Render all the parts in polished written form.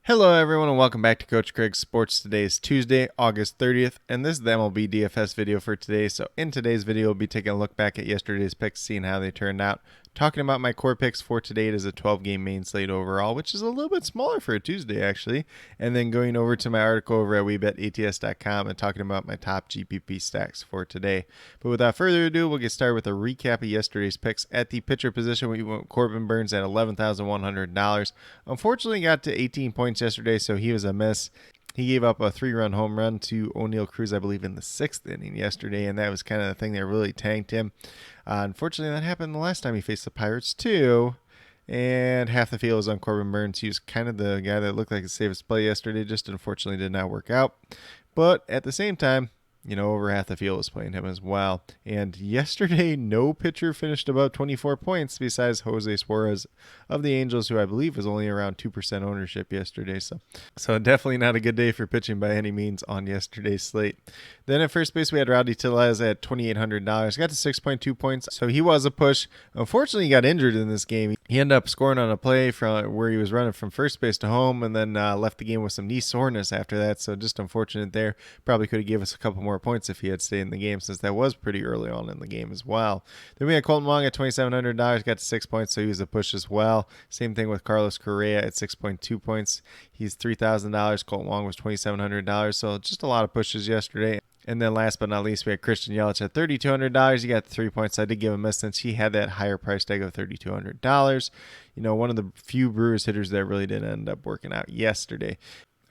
Hello, everyone, and welcome back to Coach Craig's Sports. Today is Tuesday, August 30th, and this is the MLB DFS video for today. So in today's video, we'll be taking a look back at yesterday's picks, seeing how they turned out. Talking about my core picks for today, it is a 12-game main slate overall, which is a little bit smaller for a Tuesday, actually. And then going over to my article over at WeBetATS.com and talking about my top GPP stacks for today. But without further ado, we'll get started with a recap of yesterday's picks. At the pitcher position, we went Corbin Burnes at $11,100. Unfortunately, got to 18 points yesterday, so he was a miss. He gave up a 3-run home run to O'Neill Cruz, I believe, in the 6th inning yesterday, and that was kind of the thing that really tanked him. Unfortunately, that happened the last time he faced the Pirates, too. And half the field was on Corbin Burnes. He was kind of the guy that looked like the safest play yesterday, just unfortunately did not work out. But at the same time, over half the field was playing him as well. And yesterday, no pitcher finished above 24 points besides Jose Suarez of the Angels, who I believe was only around 2% ownership yesterday. So definitely not a good day for pitching by any means on yesterday's slate. Then at first base, we had Rowdy Tellez at $2,800. Got to 6.2 points, so he was a push. Unfortunately, he got injured in this game. He ended up scoring on a play from where he was running from first base to home and then left the game with some knee soreness after that. So just unfortunate there. Probably could have given us a couple more points if he had stayed in the game, since that was pretty early on in the game as well. Then we had Colton Wong at $2,700, got to 6 points, so he was a push as well. Same thing with Carlos Correa at 6.2 points. He's $3,000. Colton Wong was $2,700, so just a lot of pushes yesterday. And then last but not least, we had Christian Yelich at $3,200. He got 3 points. I did give him a miss since he had that higher price tag of $3,200. One of the few Brewers hitters that really didn't end up working out yesterday.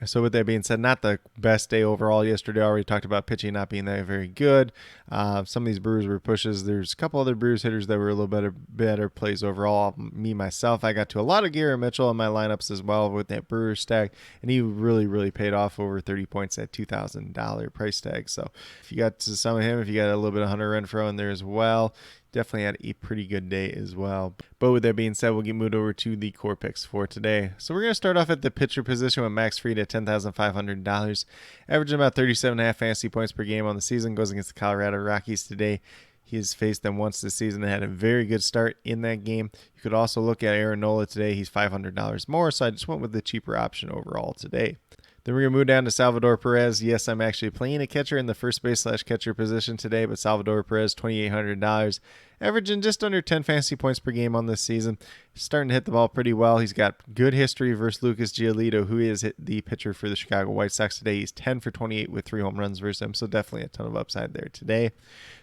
So with that being said, not the best day overall yesterday. I already talked about pitching not being that very good. Some of these Brewers were pushes. There's a couple other Brewers hitters that were a little better plays overall. Myself, I got to a lot of Garrett Mitchell in my lineups as well with that Brewers stack, and he really paid off over 30 points at $2,000 price tag. So if you got to some of him, if you got a little bit of Hunter Renfroe in there as well, definitely had a pretty good day as well. But with that being said, we'll get moved over to the core picks for today. So we're going to start off at the pitcher position with Max Fried at $10,500, averaging about 37.5 fantasy points per game on the season. Goes against the Colorado Rockies today. He has faced them once this season and had a very good start in that game. You could also look at Aaron Nola today. He's $500 more, so I just went with the cheaper option overall today. Then we're going to move down to Salvador Perez. Yes, I'm actually playing a catcher in the first base/catcher position today, but Salvador Perez, $2,800, averaging just under 10 fantasy points per game on this season. Starting to hit the ball pretty well. He's got good history versus Lucas Giolito, who is the pitcher for the Chicago White Sox today. He's 10 for 28 with 3 home runs versus him, so definitely a ton of upside there today.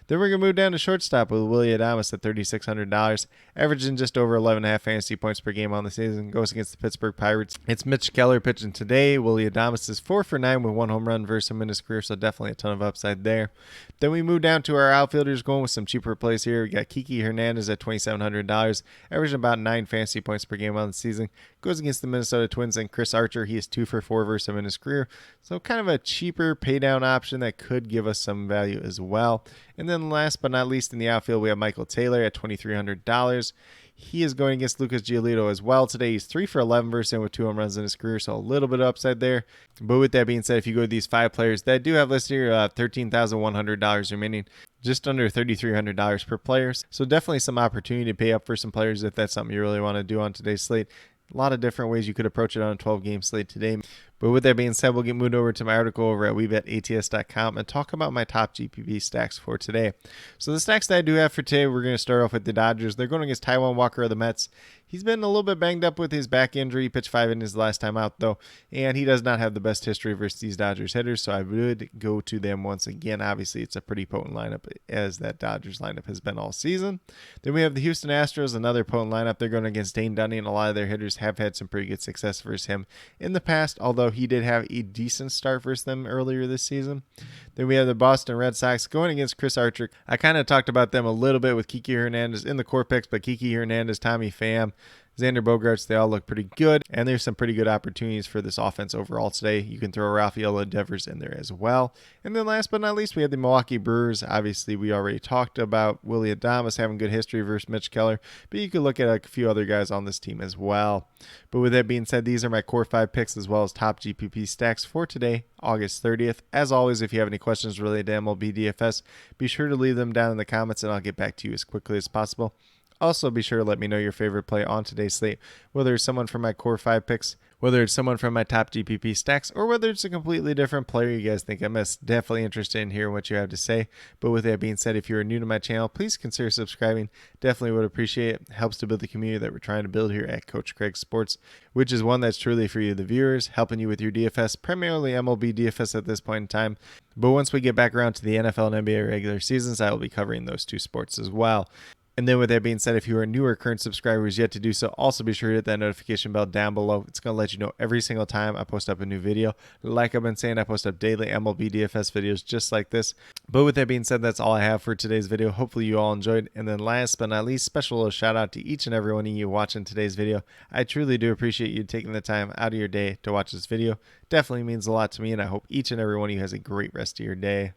Then we're going to move down to shortstop with Willy Adames at $3,600, averaging just over 11.5 fantasy points per game on the season. Goes against the Pittsburgh Pirates. It's Mitch Keller pitching today. Willy Adames is 4 for 9 with 1 home run versus him in his career, so definitely a ton of upside there. Then we move down to our outfielders, going with some cheaper plays here. We got Kiki Hernandez at $2,700, averaging about 9 fantasy points per game on the season. Goes against the Minnesota Twins and Chris Archer. He is 2 for 4 versus him in his career, so kind of a cheaper pay down option that could give us some value as well. And then last but not least in the outfield, we have Michael Taylor at $2,300. He is going against Lucas Giolito as well today. He's 3 for 11 versus him with 2 home runs in his career, so a little bit of upside there. But with that being said, if you go to these 5 players that I do have listed here, $13,100 remaining, just under $3,300 per player. So definitely some opportunity to pay up for some players if that's something you really want to do on today's slate. A lot of different ways you could approach it on a 12-game slate today. But with that being said, we'll get moved over to my article over at WeBetATS.com and talk about my top GPP stacks for today. So the stacks that I do have for today, we're going to start off with the Dodgers. They're going against Taijuan Walker of the Mets. He's been a little bit banged up with his back injury. He pitched 5 innings the last time out, though, and he does not have the best history versus these Dodgers hitters, so I would go to them once again. Obviously, it's a pretty potent lineup, as that Dodgers lineup has been all season. Then we have the Houston Astros, another potent lineup. They're going against Dane Dunning, and a lot of their hitters have had some pretty good success versus him in the past, although he did have a decent start versus them earlier this season. Then we have the Boston Red Sox going against Chris Archer. I kind of talked about them a little bit with Kiki Hernandez in the core picks, but Kiki Hernandez, Tommy Pham, Xander Bogaerts, they all look pretty good, and there's some pretty good opportunities for this offense overall today. You can throw Rafael Devers in there as well. And then last but not least, we have the Milwaukee Brewers. Obviously, we already talked about Willy Adames having good history versus Mitch Keller, but you could look at a few other guys on this team as well. But with that being said, these are my core 5 picks as well as top GPP stacks for today, August 30th. As always, if you have any questions related to MLB DFS, be sure to leave them down in the comments, and I'll get back to you as quickly as possible. Also, be sure to let me know your favorite play on today's slate, whether it's someone from my core 5 picks, whether it's someone from my top GPP stacks or whether it's a completely different player you guys think I missed. Definitely interested in hearing what you have to say. But with that being said, if you're new to my channel, please consider subscribing. Definitely would appreciate it. It helps to build the community that we're trying to build here at Coach Craig Sports, which is one that's truly for you, the viewers, helping you with your DFS, primarily MLB DFS at this point in time. But once we get back around to the NFL and NBA regular seasons, I will be covering those two sports as well. And then with that being said, if you are new or current subscribers yet to do so, also be sure to hit that notification bell down below. It's going to let you know every single time I post up a new video. Like I've been saying, I post up daily MLB DFS videos just like this. But with that being said, that's all I have for today's video. Hopefully you all enjoyed. And then last but not least, special little shout out to each and every one of you watching today's video. I truly do appreciate you taking the time out of your day to watch this video. Definitely means a lot to me, and I hope each and every one of you has a great rest of your day.